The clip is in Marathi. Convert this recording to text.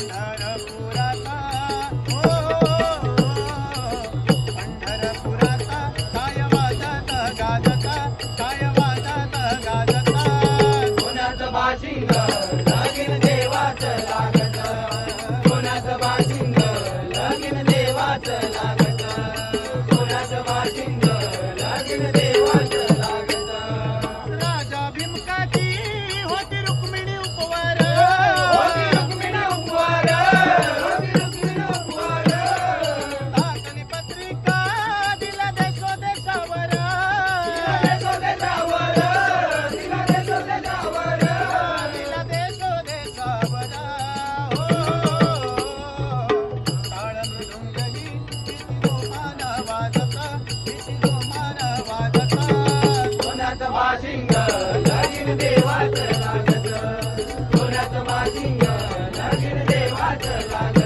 पंढरपुराचा पंढरपुराचा काय वाजत गाजता काय वाजत गाजता कोणाचं बाशिंग लगीन देवाचं लागत कोणाचं बाशिंग लगीन देवाचं लागत कोणाचं बाशिंग लगीन देवाचं लागत राजा भीमकाची होती रुक्मिणी उपवार होती रुक्मिणी उपवार होती रुक्मिणी उपवार दाखली पत्रिका दिला देशोदेशावर देशोदेशावर दिला देशोदेशावर दिला देशोदेशावर टाळ मृदुंगही किती जोमान वाजता किती जोमान वाजता कोणाचं बाशिंग लगीन देवाचं लागत कोणाचं बाशिंग लगीन देवाचं लागत